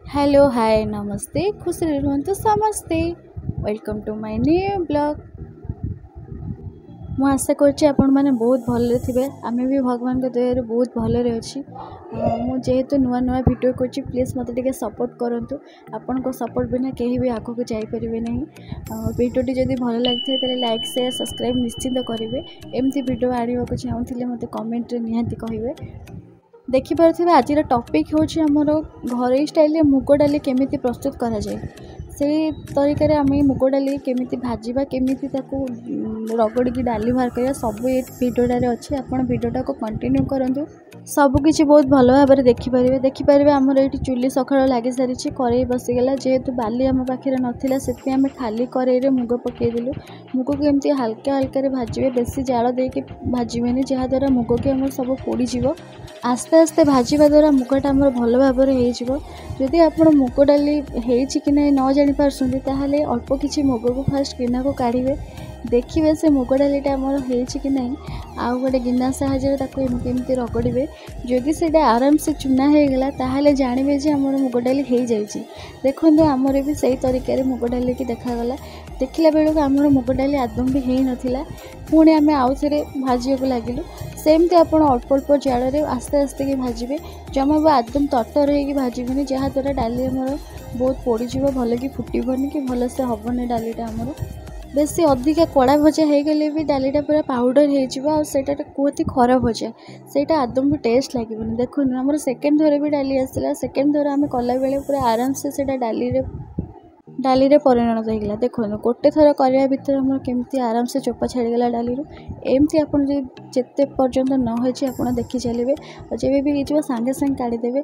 Hello hi नमस्ते खुश रुहतु समस्ते welcome to my new blog. मु आशा करछि आपण माने बहुत भले थिबे। आमे भी भगवान के दया रे बहुत भले अछि। मु जेहेतु नुआ नुआ वीडियो करछि प्लीज मते टिके सपोर्ट करंतु। आपण को सपोर्ट बिना केही भी आगो को जाई परिबे नहीं। वीडियोटी जदि भल लागथे तले लाइक शेयर सब्सक्राइब निश्चित करिवे। एमती वीडियो आनिबा को चाहुथिले मते कमेंट रे निहाती कहिवे। देखि पारथिबे आज टॉपिक होछि हमरो घरे स्टाइल रे मुग डाली केमिति प्रस्तुत करा जाय। से तरीका रे आमे मुग डाली केमिति भाजीबा केमिति ताको रगड़ी की डाली बाहर करिया सब ए वीडियोटा रे अछि। आपण वीडियोटा को कंटिन्यू करंतु। सब किछि बहुत भलो भाबरे देखि परिबे हमर एठी चुली सखळ लागि सारिछि। करेई बसी गेला जेहेतु बाली हम पाखरे नथिला सेति आमे खाली करेई रे मुग पकेइ दिलु। मुग को एमती हल्का हल्का रे भाजिबे बेसी जाळ देई के भाजिबेनी जहा द्वारा मुग के हमर सब पोड़ी जिवो। आस्ते आस्ते भाजवा द्वारा मुगटा आमर भल भाव जदि आप मुग डाली होती कि नहीं न जानी पार्टी ताहले अल्प किसी मुग को फास्ट गिना को काढ़े देखिए से मुग डालीटा आमर होती कि नहीं आउ गोटे गिना साहाଯ୍ୟରେ ताको एमती रगड़े जदि से आराम से चूना हो गला ताहले जानवे जे आमर मुग डाली हो जाइए। देखो आमर भी सही तरीके मुग डाली की देखागला देखला बेलू आमर मुग डाली आदम भी हो नाला। पुणी आम आउ थे भाजवा को लगिलु सेमती आप अल्प अल्प जाल आस्ते आस्ते कि भाजबे जमा भी आदम तटर हो भाजबे जहाद्वारा डाली आमर बहुत पोड़ीज भल कि फुटबनी कि भल से हेनी डालीटा आमर बेसी अधिका कड़ा भजा हो गले भी डालीटा पूरा पाउडर होटा कहती खरा भजा सेटा आदम भी टेस्ट लगे। देखो आम सेकेंड थर भी डाली आसला सेकेंड थर आम कला बेले पूरा आराम से डाली रे परिणत होगा। देखो गोटे थर करने भितर आम केमती आराम से चोपा छाड़ीगला डाली एमती आप जिते पर्यंत न हो देखी चलिए जब भी हो सांगे सांगे काढ़ीदेवे।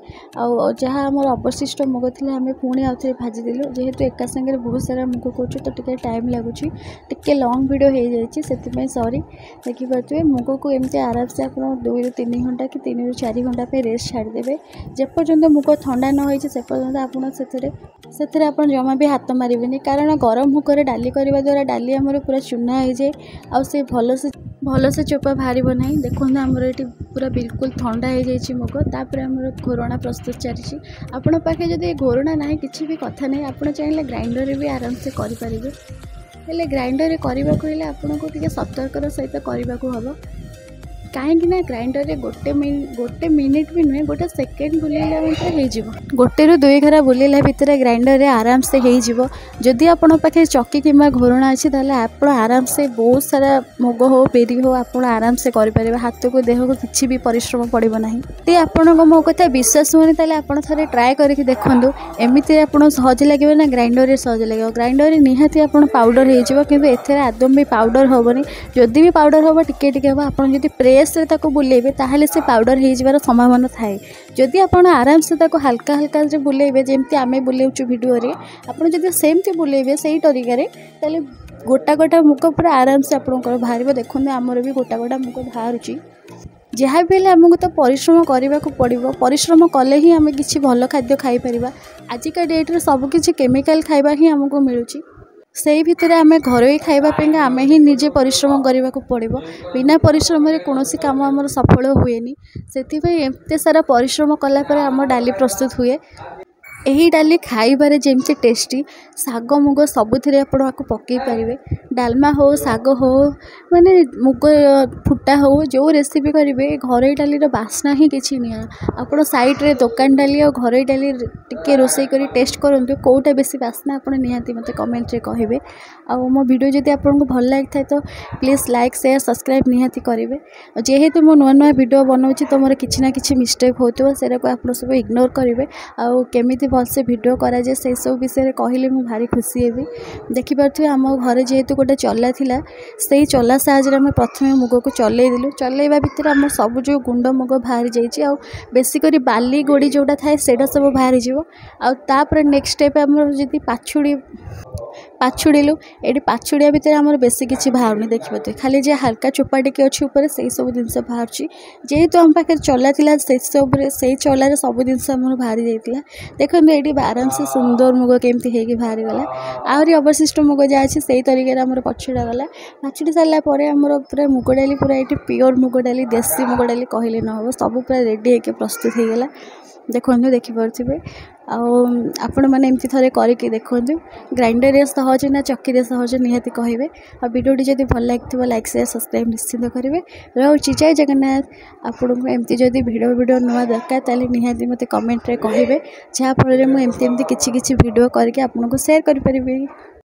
जहाँ आम अवशिष्ट मुग थी आम पुणी आउ थे भाजीदेलु जेहेतु एका सांगे बहुत सारा मुग कर तो टे टाइम लगुच टे लंग वीडियो हो जाए सॉरी। देखिपे मुग को एमती आराम से आप 2 ରୁ 3 घंटा कि 3 ରୁ 4 घंटा पे रेस्ट छाड़ीदेवे जेपर्यंत मुग ठंडा न हो पर्यंत आप जमा भी हाथ मारे कारण गरम मुगर डाली करने द्वारा डाली आमर पूरा चूना हो जाए आ से भल से चोपा बाहर ना। देखो आमर ये पूरा बिल्कुल ठंडा हो जाए मुग तापर आमर घोरणा प्रस्तुत चली आपण पाखे जदि घोरणा ना किसी भी कथा नहीं आप चाहिए ग्राइंडर भी आराम से करेंगे हेले ग्राइंडर करने को आपन को टे सतर्कर सहित करने को हम कहीं ग्राइंडर रे गोटे मिनिट भी नुहे गोटे सेकेंड बुलेला हो गोटे रू 2 घरा बुलेला भितर ग्राइंडर रे आराम से हो जदि आपण पाखे चक्की कि घोरणा अच्छी ताले आप आराम से बहुत सारा मुग हो पेरी हो आप आराम से करें हाथ को देह को किसी भी परिश्रम पड़ो ना। ते आपण मो कथा विश्वास हुए ताले आपण थरे ट्राए करके देखंतु एमिति आपण सहज लगे ना ग्राइंडर रे सहज लगे। ग्राइंडर रे निहाती आपण पाउडर हो किंतु एथरे आदम भी पाउडर होबनी जदि भी पाउडर होबो टिके टिके होबो आपण जदि प्रेस से बुलेबे ताहले से पाउडर हो जबार संभावना थाए। जदि आपण आराम से हल्का हल्का से बुलेबे जेमती आमे बुलेउचु वीडियो रे आपण जदि सेमती बुलेबे सही तरीका रे ताले गोटा गोटा मुग पूरा आराम से आपनकर बाहर। देखो आमर भी गोटा गोटा मुग बाहरुची जहाँ भी आमको तो परिश्रम करने को पड़ो परिश्रम कले ही आम कि भल खाद्य खाई पार। आजिका डेट्रे सबकि केमिकल खाइबा ही आमको मिलूँ से भितर आम घर खावाई आम ही निजे परिश्रम करने को पड़ो बिना परिश्रम कौन काम आम सफल हुए से एत सारा परिश्रम कलापर आम डाली प्रस्तुत हुए। यही डाली खाइबारे जेमती टेस्टी साग मुग सबुथिरे आप पकई पारे डालमा हो साग हो माने मुग फुटा हो जो रेसिपी करेंगे घर डाली बास्ना ही किसी नि आप साइड्रे दुकान डाली और घर डाली टिके रोसई कर टेस्ट करूँ कौटा बेसी बास्ना आप निहाती मत कमेंट कहे। आ मो वीडियो जदि आपको भल लगी था तो प्लीज़ लाइक शेयर सब्सक्राइब निहाती करेंगे। जेहेतु मो नुआ नुआ वीडियो बनाऊँगी तो मोर किसी ना कि मिस्टेक होता है आप सब इग्नोर करेंगे आमी भलसे वीडियो करा जाए से सब विषय कहले मुझे भारी खुशी हेबी। देखिपे आम घर जेहेतु गोटे चला थिला से चला साहाଯ୍ୟରେ आम प्रथम मुग को चलैदेलु चलैबा भितर आम सब जो गुंड मुग बाहरी जाइए बेसिकरी बाली गोड़ी जोटा थाए सेटा सब बाहरी जीवो आपर नेक्स्ट स्टेप आम जी पाछुड़ीलु ये पाछुड़िया भितर आमर बेसी किसी बाहर देखिए खाली जे हल्का चोपा टिके अच्छी ऊपर से सब जिन बाहर जेहेतु आम पाखे चला से चलार सब जिन बाहरी जाइए। देखो ये आराम से सुंदर मुग केमती हो बाहरी गला आहरी अवशिष्ट मुग जहाँ अच्छी से तरीके आम पछुड़ा गला पाछुड़ी सारापर आमर पूरा मुग डाली पूरा ये प्योर मुग डाली देसी मुग डाली कहले न हो सब पूरा रेडी होकर प्रस्तुत हो गला। देखो देखिपे आपण मैंने एमती थे करके देखु ग्राइंडर सहज ना चक्की सहज निहाती कहे। आ वीडियो जब भल लगे लाइक शेयर सब्सक्राइब निश्चिंत करेंगे। रोचे जय जगन्नाथ। आपको एमती जब वीडियो नुआ दरकार ताले निहाती मत कमेंट रे कहे जहाँफल मुझे एमती किसी वीडियो करके आपको शेयर करें।